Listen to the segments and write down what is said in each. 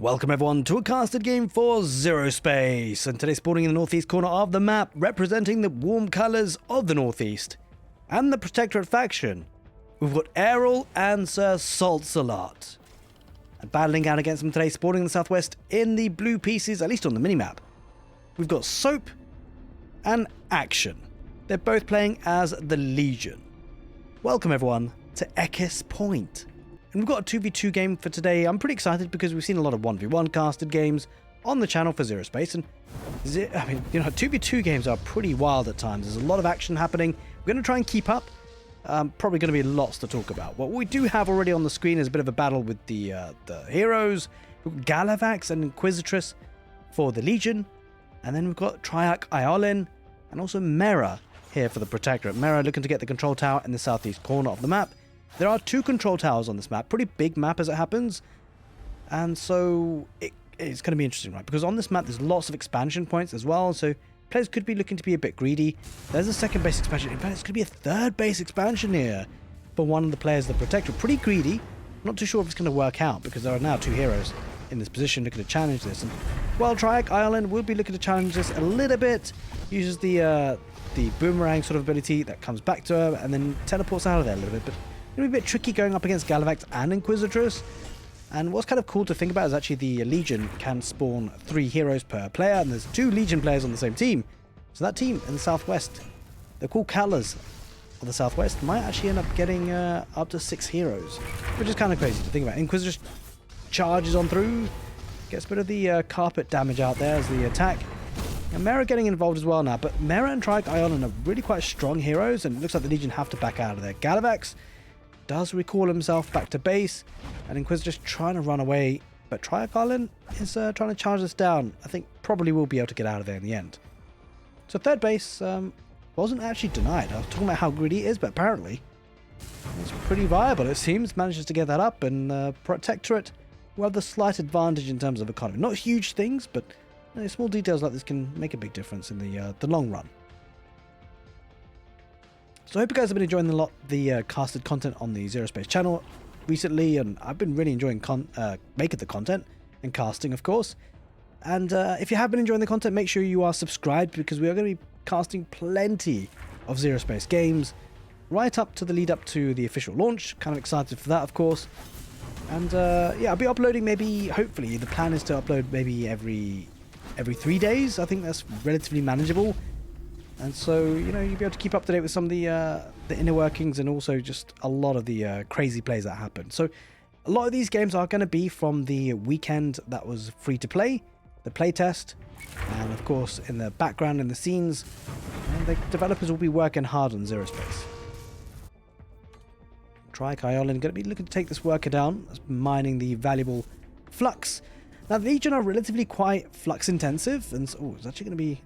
Welcome everyone to a casted game for Zerospace, and today spawning in the northeast corner of the map, representing the warm colours of the northeast and the protectorate faction, we've got Errol and Sir Saltsalot. And battling out against them today, spawning in the southwest in the blue pieces, at least on the minimap, we've got Soap and Action. They're both playing as the Legion. Welcome everyone to Ekis Point. And we've got a 2v2 game for today. I'm pretty excited because we've seen a lot of 1v1 casted games on the channel for Zerospace. And 2v2 games are pretty wild at times. There's a lot of action happening. We're going to try and keep up. Probably going to be lots to talk about. What we do have already on the screen is a bit of a battle with the heroes. We've got Galavax and Inquisitress for the Legion. And then we've got Triarch Iolin and also Mera here for the Protectorate. Mera looking to get the control tower in the southeast corner of the map. There are 2 control towers on this map, pretty big map as it happens, and so it's going to be interesting, right? Because on this map there's lots of expansion points as well, so players could be looking to be a bit greedy. There's a second base expansion. In fact, it's going to be a third base expansion here for one of the players of the Protector. Pretty greedy. Not too sure if it's going to work out because there are now 2 heroes in this position looking to challenge this. And well, Triarch Iolin will be looking to challenge this a little bit. Uses the boomerang sort of ability that comes back to her and then teleports out of there a little bit, but it'll be a bit tricky going up against Galavax and Inquisitress. And what's kind of cool to think about is actually the Legion can spawn 3 heroes per player, and there's 2 Legion players on the same team. So that team in the southwest, the cool colours of the southwest, might actually end up getting up to 6 heroes, which is kind of crazy to think about. Inquisitress charges on through, gets a bit of the carpet damage out there as the attack. And Mera getting involved as well now, but Mera and Triarch Iolin are really quite strong heroes, and it looks like the Legion have to back out of there. Galavax does recall himself back to base, and Inquisitor's trying to run away, but Triarch Iolin is trying to charge us down. I think probably will be able to get out of there in the end. So third base wasn't actually denied. I was talking about how greedy it is, but apparently it's pretty viable. It seems manages to get that up, and Protectorate will have the slight advantage in terms of economy. Not huge things, but small details like this can make a big difference in the long run. So I hope you guys have been enjoying the casted content on the Zerospace channel recently, and I've been really enjoying making the content and casting, of course. And if you have been enjoying the content, make sure you are subscribed, because we are going to be casting plenty of Zerospace games right up to the lead up to the official launch. Kind of excited for that, of course. And yeah, I'll be uploading hopefully, the plan is to upload maybe every 3 days. I think that's relatively manageable. And so, you'll be able to keep up to date with some of the inner workings, and also just a lot of the crazy plays that happen. So a lot of these games are going to be from the weekend that was free to play, the playtest, and of course in the background in the scenes, the developers will be working hard on Zerospace. Triarch Iolin going to be looking to take this worker down, mining the valuable flux. Now the Legion are relatively quite flux intensive, and so, it's actually going to be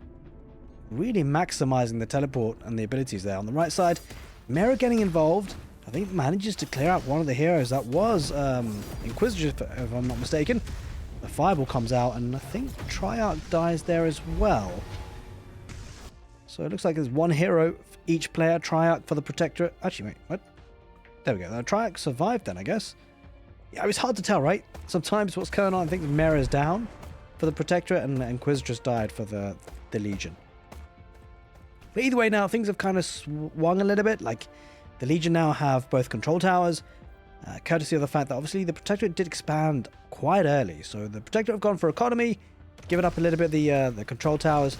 really maximizing the teleport and the abilities there. On the right side, Mera getting involved, I think manages to clear out one of the heroes. That was Inquisitor, if I'm not mistaken. The fireball comes out, and I think Triarch dies there as well. So it looks like there's 1 hero for each player. Triarch for the Protectorate. Actually, wait, what? There we go. Triarch survived then, I guess. Yeah, it's hard to tell, right? Sometimes what's going on, I think Mera's down for the Protectorate, and Inquisitress died for the Legion. But either way now, things have kind of swung a little bit. Like, the Legion now have both control towers, courtesy of the fact that obviously the Protectorate did expand quite early. So the Protectorate have gone for economy, given up a little bit the control towers.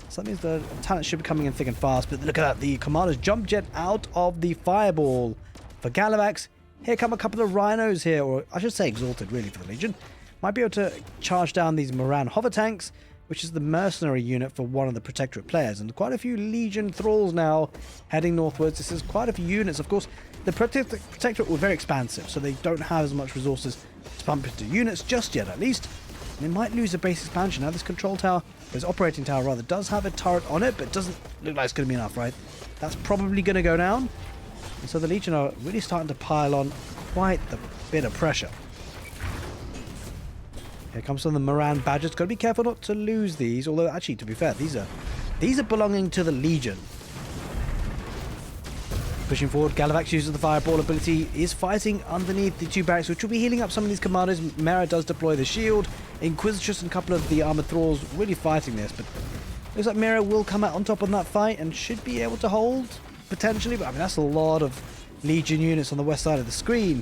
So that means the talent should be coming in thick and fast. But look at that, the Commander's jump jet out of the fireball for Galavax. Here come a couple of rhinos here, or I should say exalted really for the Legion. Might be able to charge down these Moran hover tanks, which is the mercenary unit for one of the Protectorate players. And quite a few Legion thralls now heading northwards. This is quite a few units. Of course, the Protectorate were very expansive, so they don't have as much resources to pump into units just yet, at least. And they might lose a base expansion. Now, this control tower, this operating tower rather, does have a turret on it, but it doesn't look like it's going to be enough, right? That's probably going to go down. And so the Legion are really starting to pile on quite the bit of pressure. Here comes some of the Moran Badgers. Got to be careful not to lose these. Although, actually, to be fair, these are belonging to the Legion. pushing forward. Galavax uses the fireball ability, is fighting underneath the 2 barracks, which will be healing up some of these commanders. Mera does deploy the shield. Inquisitress and a couple of the armored thralls really fighting this, but looks like Mera will come out on top on that fight and should be able to hold, potentially. But I mean, that's a lot of Legion units on the west side of the screen.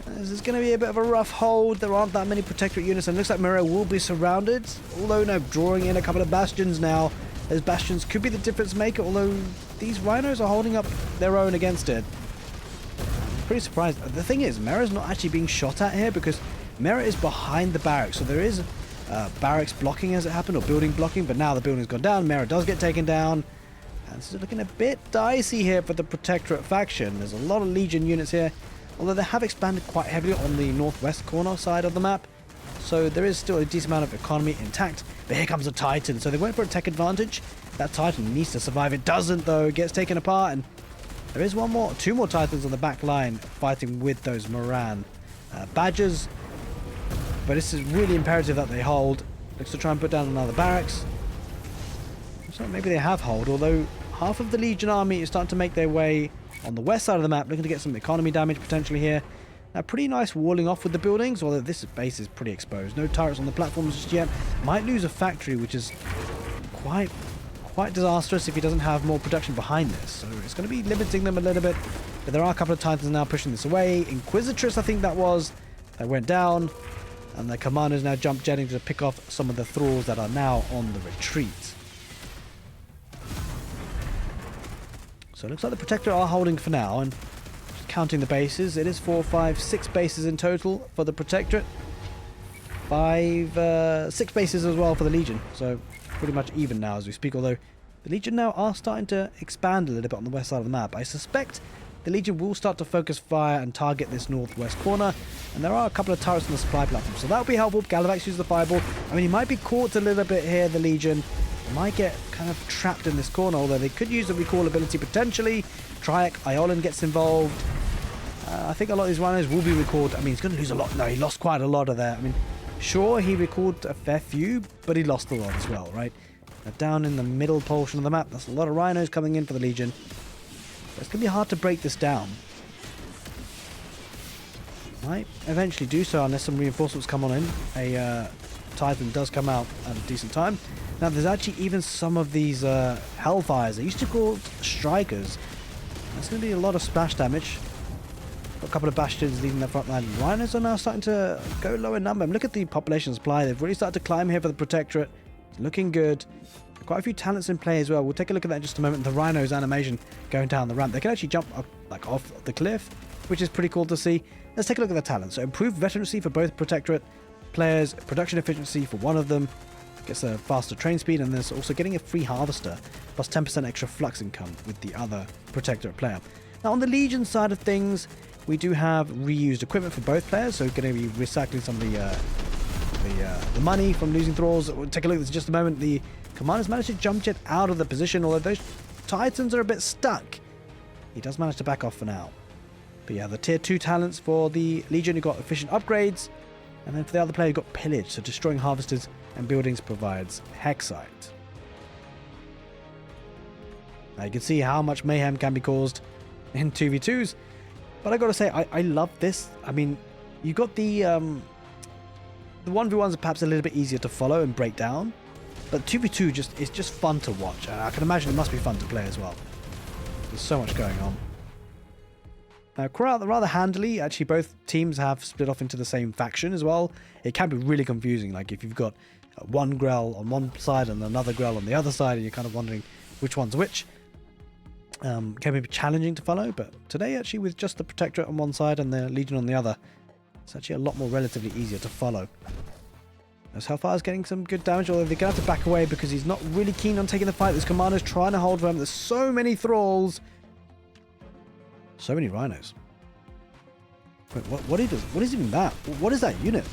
This is going to be a bit of a rough hold. There aren't that many protectorate units, and it looks like Mera will be surrounded. Although now drawing in a couple of bastions now. Those bastions could be the difference maker, although these rhinos are holding up their own against it. I'm pretty surprised. The thing is, Mera's not actually being shot at here because Mera is behind the barracks. So there is barracks blocking as it happened, or building blocking, but now the building's gone down. Mera does get taken down. And this is looking a bit dicey here for the Protectorate faction. There's a lot of Legion units here, although they have expanded quite heavily on the northwest corner side of the map. So there is still a decent amount of economy intact. But here comes a Titan, so they went for a tech advantage. That Titan needs to survive. It doesn't, though. It gets taken apart, and there is two more Titans on the back line fighting with those Moran Badgers. But this is really imperative that they hold. Looks to try and put down another barracks. So maybe they have hold, although half of the Legion army is starting to make their way on the west side of the map, looking to get some economy damage potentially here. Now, pretty nice walling off with the buildings, although this base is pretty exposed. No turrets on the platforms just yet. Might lose a factory, which is quite disastrous if he doesn't have more production behind this. So it's going to be limiting them a little bit. But there are a couple of Titans now pushing this away. Inquisitress, I think that went down. And the commanders now jump jetting to pick off some of the thralls that are now on the retreat. So it looks like the Protectorate are holding for now, and counting the bases, it is 4, 5, 6 bases in total for the Protectorate. 6 bases as well for the Legion, so pretty much even now as we speak, although the Legion now are starting to expand a little bit on the west side of the map. I suspect the Legion will start to focus fire and target this northwest corner, and there are a couple of turrets on the supply platform, so that will be helpful. Galavax uses the fireball. I mean, he might be caught a little bit here, the Legion. Might get kind of trapped in this corner, although they could use the recall ability potentially. Triac, Iolan gets involved. I think a lot of these rhinos will be recalled. I mean, he's going to lose a lot. No, he lost quite a lot of that. I mean, sure, he recalled a fair few, but he lost a lot as well, right? Now, down in the middle portion of the map, that's a lot of rhinos coming in for the Legion. But it's going to be hard to break this down. Might eventually do so unless some reinforcements come on in. A Titan does come out at a decent time. Now, there's actually even some of these Hellfires. They used to be called Strikers. That's going to be a lot of splash damage. Got a couple of Bastions leading the front line. Rhinos are now starting to go low in number. Look at the population supply. They've really started to climb here for the Protectorate. It's looking good. Quite a few talents in play as well. We'll take a look at that in just a moment. The Rhinos animation going down the ramp. They can actually jump up, like off the cliff, which is pretty cool to see. Let's take a look at the talents. So improved veterancy for both Protectorate players, production efficiency for one of them, gets a faster train speed, and there's also getting a free harvester, plus 10% extra flux income with the other Protectorate player. Now on the Legion side of things, we do have reused equipment for both players, so we're going to be recycling some of the money from losing thralls. We'll take a look at this in just a moment. The commanders managed to jump jet out of the position, although those Titans are a bit stuck. He does manage to back off for now. But yeah, the tier 2 talents for the Legion, you got efficient upgrades, and then for the other player, you got pillage, so destroying harvesters and buildings provides Hexite. Now you can see how much mayhem can be caused in 2v2s, but I gotta say, I love this. I mean, you got the 1v1s are perhaps a little bit easier to follow and break down, but 2v2 is just fun to watch, and I can imagine it must be fun to play as well. There's so much going on. Now, rather handily, actually both teams have split off into the same faction as well. It can be really confusing, like if you've got one Grell on one side and another Grell on the other side, and you're kind of wondering which one's which. Can be challenging to follow, but today actually with just the Protectorate on one side and the Legion on the other, it's actually a lot more relatively easier to follow. As Hellfire's getting some good damage, although they're going to have to back away because he's not really keen on taking the fight. This commander's trying to hold for him. There's so many thralls. So many rhinos. Wait, what is even that? What is that unit?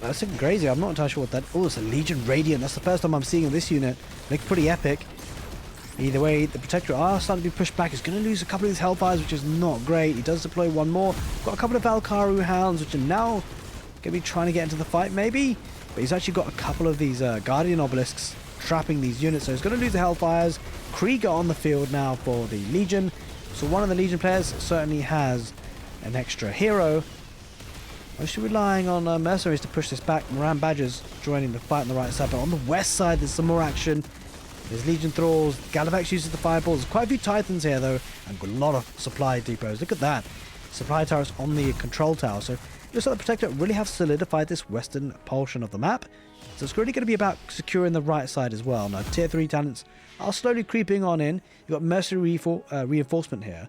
That's something crazy. I'm not entirely sure what that... Oh, it's a Legion Radiant. That's the first time I'm seeing this unit. Looks pretty epic. Either way, the Protectorate are starting to be pushed back. He's going to lose a couple of these Hellfires, which is not great. He does deploy one more. Got a couple of Valkyrie Hounds, which are now going to be trying to get into the fight, maybe. But he's actually got a couple of these Guardian Obelisks trapping these units. So he's going to lose the Hellfires. Krieger on the field now for the Legion. So one of the Legion players certainly has an extra hero. Mostly relying on mercenaries to push this back. Moran Badgers joining the fight on the right side. But on the west side, there's some more action. There's Legion Thralls. Gallivix uses the fireballs. There's quite a few Titans here, though. And a lot of supply depots. Look at that. Supply turrets on the control tower. So it looks like the Protectorate really have solidified this western portion of the map. So it's really going to be about securing the right side as well. Now, tier 3 talents are slowly creeping on in. You've got mercenary reinforcement here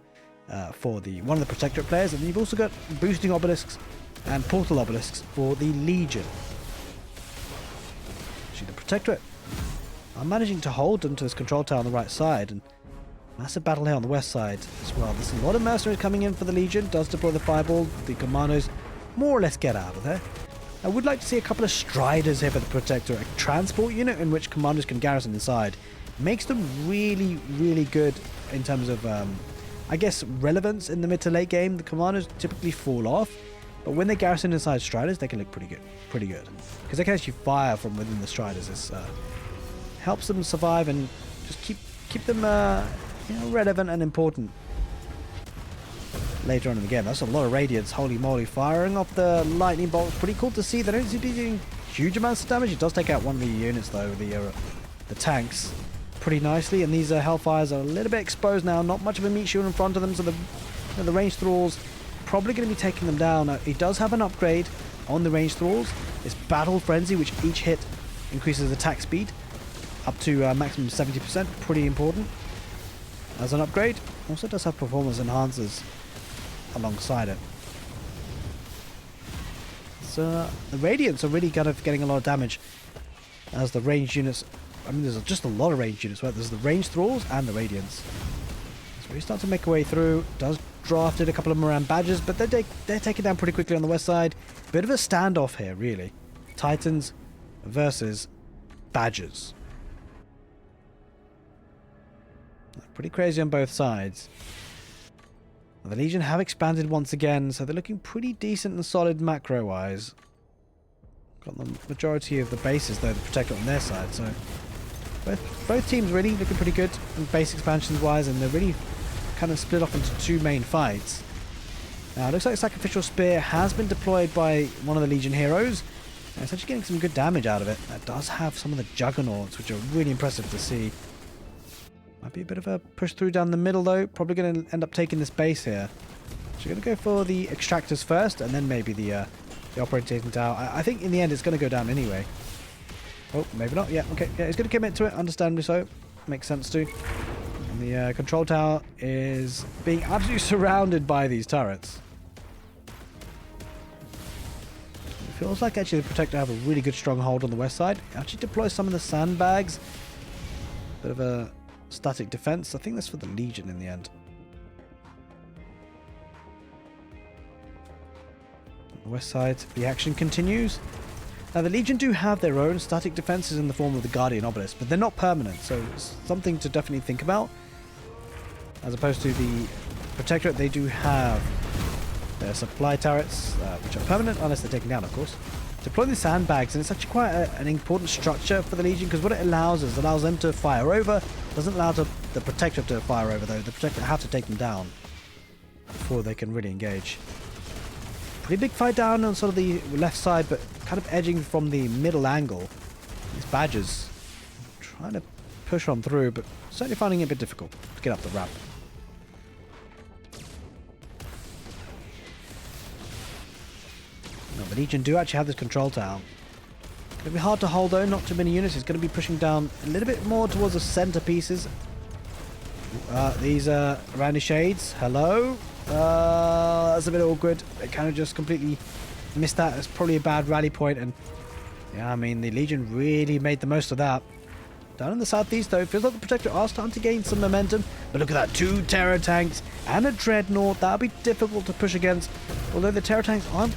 for one of the Protectorate players. And you've also got boosting obelisks and portal obelisks for the Legion. Actually, the Protectorate are managing to hold them to this control tower on the right side, and massive battle here on the west side as well. There's a lot of mercenaries coming in for the Legion. Does deploy the fireball. The commandos more or less get out of there. I would like to see a couple of Striders here for the Protectorate. A transport unit in which commandos can garrison inside. Makes them really, really good in terms of, I guess, relevance in the mid to late game. The commandos typically fall off, but when they garrison inside Striders, they can look pretty good. Because they can actually fire from within the Striders. This helps them survive and just keep them relevant and important later on in the game. That's a lot of radiance, holy moly, firing off the lightning bolts. Pretty cool to see. They don't seem to be doing huge amounts of damage. It does take out one of the units though, the tanks, pretty nicely. And these Hellfires are a little bit exposed now. Not much of a meat shield in front of them, so the ranged thralls probably going to be taking them down. Now, he does have an upgrade on the ranged thralls. It's Battle Frenzy, which each hit increases attack speed up to maximum 70%. Pretty important as an upgrade. Also does have performance enhancers alongside it. So the Radiants are really kind of getting a lot of damage as the ranged units. I mean, there's just a lot of ranged units. Right? There's the ranged thralls and the Radiants. So we start to make our way through. Does drafted a couple of Moran Badgers, but they're taken down pretty quickly on the west side. Bit of a standoff here, really. Titans versus Badgers. Pretty crazy on both sides. The Legion have expanded once again, so they're looking pretty decent and solid macro-wise. Got the majority of the bases, though, the Protectorate on their side, so both teams really looking pretty good in base expansions-wise, and they're really kind of split off into two main fights. Now, it looks like Sacrificial Spear has been deployed by one of the Legion heroes, and it's actually getting some good damage out of it. That does have some of the Juggernauts, which are really impressive to see. Might be a bit of a push through down the middle, though. Probably going to end up taking this base here. So we're going to go for the extractors first, and then maybe the operating tower. I think in the end it's going to go down anyway. Oh, maybe not. Yeah, okay. Yeah, he's going to commit to it, understandably so. Makes sense too. And the control tower is being absolutely surrounded by these turrets. It feels like actually the Protector have a really good stronghold on the west side. Actually deploy some of the sandbags. Bit of a static defense. I think that's for the Legion in the end. On the west side, the action continues. Now, the Legion do have their own static defenses in the form of the Guardian Obelisk, but they're not permanent, so it's something to definitely think about. As opposed to the Protectorate, they do have their supply turrets, which are permanent, unless they're taken down, of course. Deploy the sandbags, and it's actually quite an important structure for the Legion, because what it allows is, it allows them to fire over. Doesn't allow the Protectorate to fire over, though. The Protectorate have to take them down before they can really engage. Pretty big fight down on sort of the left side, but kind of edging from the middle angle. These Badgers trying to push on through, but certainly finding it a bit difficult to get up the ramp. Now, the Legion do actually have this control tower. It's going to be hard to hold, though. Not too many units. It's going to be pushing down a little bit more towards the center pieces. These are roundy shades. Hello? That's a bit awkward. It kind of just completely missed that. It's probably a bad rally point, and yeah, I mean, the Legion really made the most of that. Down in the southeast, though, it feels like the Protector are starting to gain some momentum. But look at that, 2 Terror tanks and a Dreadnought. That'll be difficult to push against. Although the Terror tanks aren't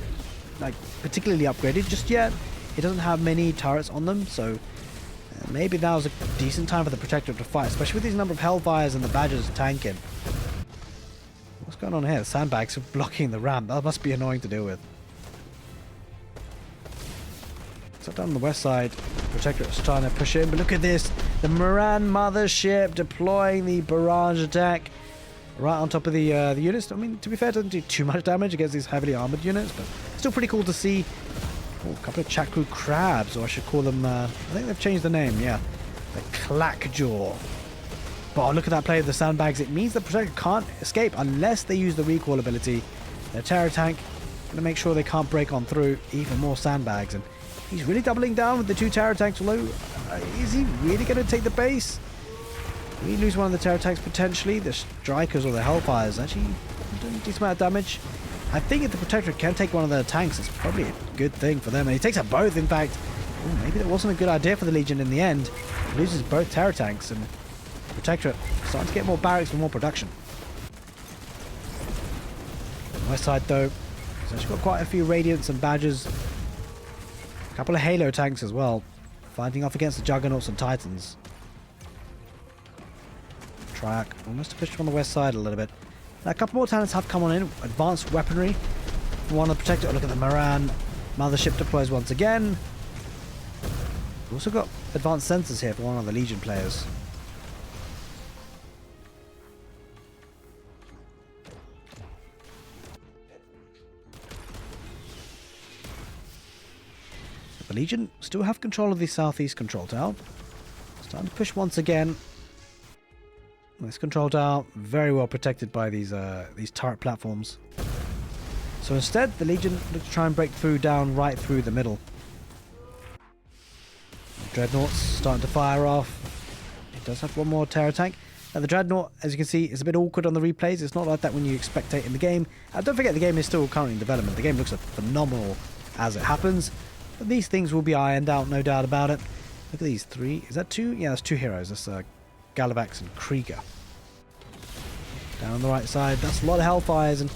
like particularly upgraded just yet. It doesn't have many turrets on them, so maybe now's a decent time for the Protector to fight, especially with these number of Hellfires and the Badgers tanking. What's going on here? The sandbags are blocking the ramp. That must be annoying to deal with. So down on the west side, Protectorate's trying to push in, but look at this. The Moran mothership deploying the barrage attack right on top of the units. I mean, to be fair, it doesn't do too much damage against these heavily armored units, but still pretty cool to see. Oh, a couple of Chakru crabs, or I should call them, I think they've changed the name, yeah. The Clackjaw. But oh, look at that play of the sandbags. It means the Protector can't escape unless they use the recall ability. Their Terror Tank going to make sure they can't break on through. Even more sandbags, and he's really doubling down with the 2 Terror Tanks, although is he really going to take the base? We lose one of the Terror Tanks potentially. The Strikers or the Hellfires actually doing a decent amount of damage. I think if the Protector can take one of the tanks, it's probably a good thing for them. And he takes out both, in fact. Ooh, maybe that wasn't a good idea for the Legion in the end. He loses both Terror Tanks, and the Protectorate starting to get more barracks for more production. On the west side, though, he's actually got quite a few Radiants and Badgers. A couple of Halo tanks as well, fighting off against the Juggernauts and Titans. Track almost pushed from the west side a little bit. Now, a couple more talents have come on in. Advanced weaponry for one of the Protector. Oh, look at the Moran mothership deploys once again. We've also got advanced sensors here for one of the Legion players. The Legion still have control of the southeast control tower. Starting to push once again. This control tower very well protected by these turret platforms. So instead, the Legion looks to try and break through down right through the middle. The Dreadnoughts starting to fire off. It does have one more Terror Tank. Now the Dreadnought, as you can see, is a bit awkward on the replays. It's not like that when you spectate in the game. Don't forget the game is still currently in development. The game looks phenomenal as it happens. But these things will be ironed out, no doubt about it. Look at these 3. Is that 2? Yeah, that's 2 heroes. That's Galavax and Krieger. Down on the right side, that's a lot of Hellfires, and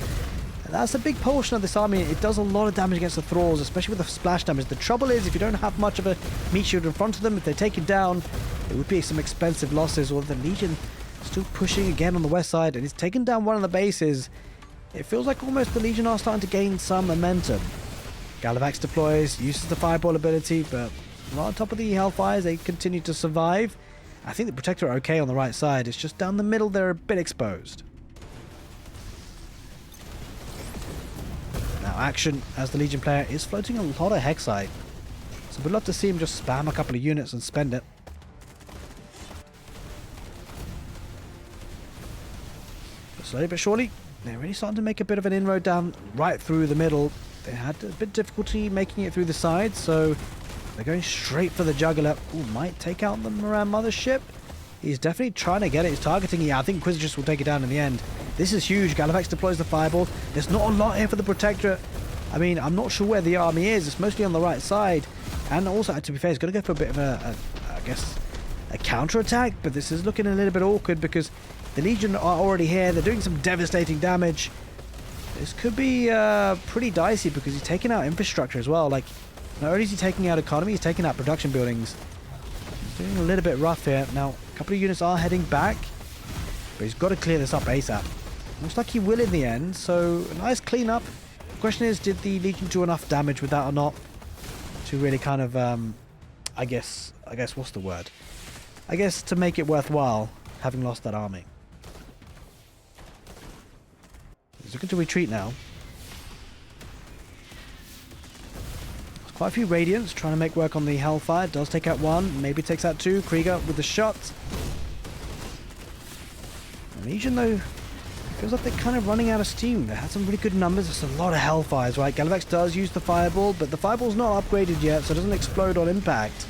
that's a big portion of this army. It does a lot of damage against the Thralls, especially with the splash damage. The trouble is, if you don't have much of a meat shield in front of them, if they take you down, it would be some expensive losses. Or the Legion still pushing again on the west side, and it's taken down one of the bases. It feels like almost the Legion are starting to gain some momentum. Galavax deploys, uses the Fireball ability, but right on top of the Hellfires, they continue to survive. I think the Protector are okay on the right side. It's just down the middle, they're a bit exposed. Now action, as the Legion player, is floating a lot of Hexite. So we'd love to see him just spam a couple of units and spend it. But slowly but surely, they're really starting to make a bit of an inroad down right through the middle. They had a bit of difficulty making it through the sides, so they're going straight for the Juggler. Ooh, might take out the Moran mothership. He's definitely trying to get it. He's targeting. Yeah, I think Inquisitress will take it down in the end. This is huge. Galavax deploys the Fireball. There's not a lot here for the Protectorate. I mean, I'm not sure where the army is. It's mostly on the right side. And also, to be fair, he's going to go for a bit of I guess, a counter-attack. But this is looking a little bit awkward because the Legion are already here. They're doing some devastating damage. This could be pretty dicey because he's taking out infrastructure as well. Like, not only is he taking out economy, he's taking out production buildings. He's doing a little bit rough here. Now, a couple of units are heading back, but he's got to clear this up ASAP. Looks like he will in the end, so a nice cleanup. The question is, did the Legion do enough damage with that or not to really kind of, I guess, what's the word? I guess to make it worthwhile, having lost that army. He's looking to retreat now. There's quite a few Radiants trying to make work on the Hellfire. Does take out 1, maybe takes out 2. Krieger with the shot. The Legion, though, feels like they're kind of running out of steam. They had some really good numbers. There's a lot of Hellfires, right? Galavax does use the Fireball, but the Fireball's not upgraded yet, so it doesn't explode on impact.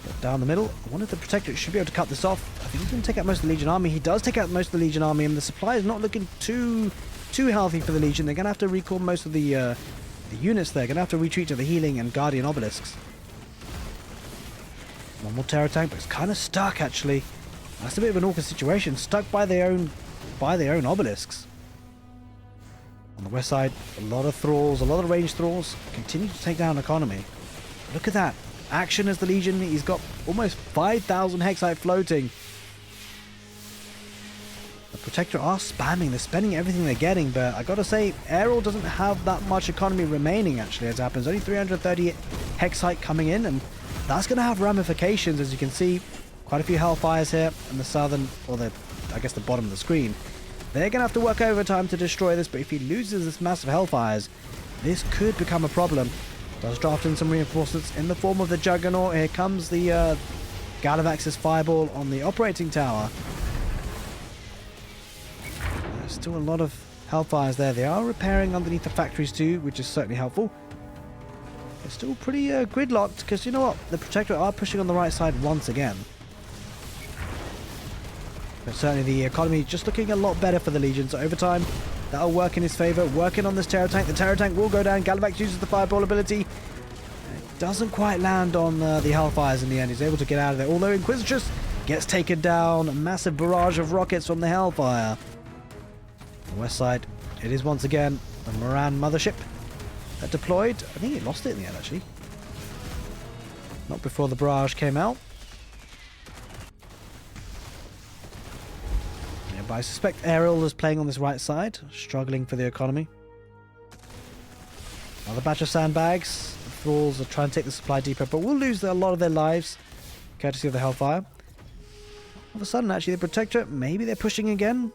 But down the middle, I wonder if the Protectorate should be able to cut this off. I think he's going to take out most of the Legion army. He does take out most of the Legion army, and the supply is not looking too healthy for the Legion. They're going to have to recall most of the units there. Going to have to retreat to the healing and Guardian obelisks. One more Terror Tank, but it's kind of stuck, actually. That's a bit of an awkward situation. Stuck by their own obelisks. On the west side, a lot of Thralls, a lot of ranged Thralls. Continue to take down economy. Look at that. Action as the Legion. He's got almost 5,000 Hexite floating. The Protectorate are spamming. They're spending everything they're getting, but I gotta say, Aerial doesn't have that much economy remaining, actually, as it happens. Only 330 Hexite coming in, and that's gonna have ramifications, as you can see. Quite a few Hellfires here in the southern, or I guess the bottom of the screen. They're gonna have to work overtime to destroy this, but if he loses this massive Hellfires, this could become a problem. Does draft in some reinforcements in the form of the Juggernaut. Here comes the Galavax's Fireball on the operating tower. There's still a lot of Hellfires there. They are repairing underneath the factories too, which is certainly helpful. They're still pretty gridlocked, because you know what? The Protectorate are pushing on the right side once again. But certainly the economy just looking a lot better for the Legion, so over time that'll work in his favour. Working on this Terror Tank. The Terror Tank will go down. Galavax uses the Fireball ability. It doesn't quite land on the Hellfires in the end. He's able to get out of there. Although Inquisitress gets taken down. A massive barrage of rockets from the Hellfire. On the west side, it is once again the Moran mothership that deployed. I think it lost it in the end, actually. Not before the barrage came out. But I suspect Aerial is playing on this right side, struggling for the economy. Another batch of sandbags. The Thralls are trying to take the supply depot, but will lose a lot of their lives, courtesy of the Hellfire. All of a sudden, actually, the Protectorate, maybe they're pushing again.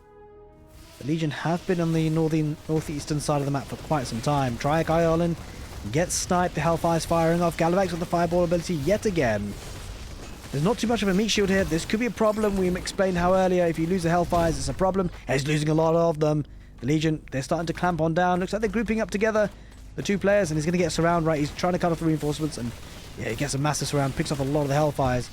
The Legion have been on the northeastern side of the map for quite some time. Triac Island gets sniped. The Hellfire's firing off. Galavax with the Fireball ability yet again. There's not too much of a meat shield here. This could be a problem. We explained how earlier if you lose the Hellfires, it's a problem. He's losing a lot of them. The Legion, they're starting to clamp on down. Looks like they're grouping up together, the two players, and he's going to get a surround, right? He's trying to cut off the reinforcements, and yeah, he gets a massive surround, picks off a lot of the Hellfires.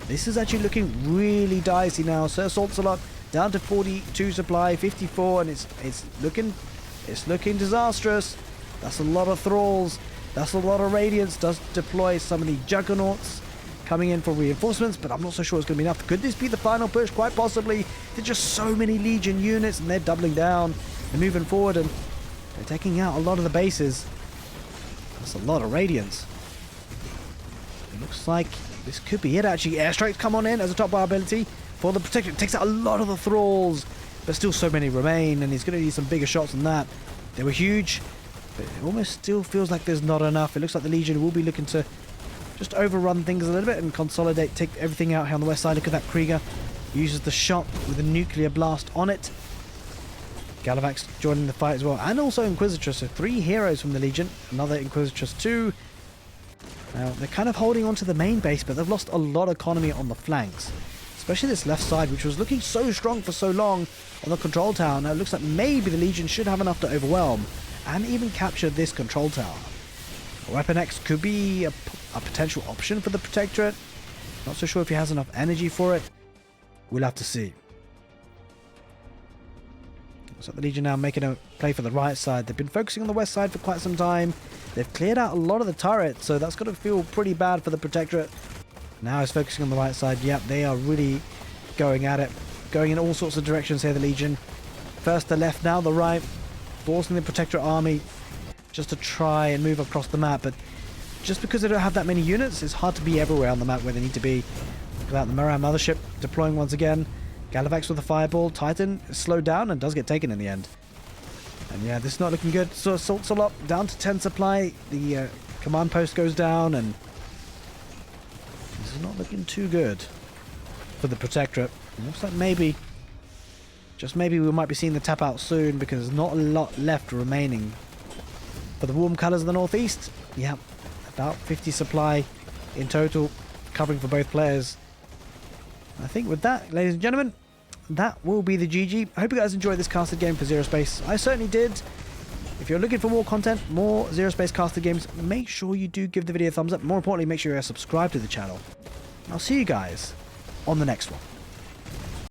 This is actually looking really dicey now. Sir Saltsalot down to 42 supply, 54, and it's looking disastrous. That's a lot of Thralls. That's a lot of Radiance. Does deploy some of the Juggernauts coming in for reinforcements, but I'm not so sure it's going to be enough. Could this be the final push? Quite possibly. There's just so many Legion units, and they're doubling down. They're moving forward, and they're taking out a lot of the bases. That's a lot of Radiance. It looks like this could be it, actually. Airstrikes come on in as a top bar ability for the Protector. It takes out a lot of the Thralls, but still so many remain, and he's going to need some bigger shots than that. They were huge, but it almost still feels like there's not enough. It looks like the Legion will be looking to just overrun things a little bit and consolidate, take everything out here on the west side. Look at that Krieger. Uses the shot with a nuclear blast on it. Galavax joining the fight as well. And also Inquisitress. So 3 heroes from the Legion. Another Inquisitress 2. Now, they're kind of holding on to the main base, but they've lost a lot of economy on the flanks. Especially this left side, which was looking so strong for so long on the control tower. Now, it looks like maybe the Legion should have enough to overwhelm and even capture this control tower. Weapon X could be a potential option for the Protectorate. Not so sure if he has enough energy for it. We'll have to see. So the Legion now making a play for the right side. They've been focusing on the west side for quite some time. They've cleared out a lot of the turrets, so that's going to feel pretty bad for the Protectorate. Now he's focusing on the right side. Yep, they are really going at it. Going in all sorts of directions here, the Legion. First the left, now the right. Forcing the Protectorate army just to try and move across the map, but just because they don't have that many units, it's hard to be everywhere on the map where they need to be. Look at that, the Moran mothership deploying once again. Galavax with the Fireball. Titan is slowed down and does get taken in the end. And yeah, this is not looking good. So Saltsalot down to 10 supply. The command post goes down, and this is not looking too good for the Protectorate. It looks like maybe, just maybe, we might be seeing the tap out soon, because there's not a lot left remaining. For the warm colours of the northeast, yeah, about 50 supply in total, covering for both players. I think with that, ladies and gentlemen, that will be the GG. I hope you guys enjoyed this casted game for Zerospace. I certainly did. If you're looking for more content, more Zerospace casted games, make sure you do give the video a thumbs up. More importantly, make sure you're subscribed to the channel. I'll see you guys on the next one.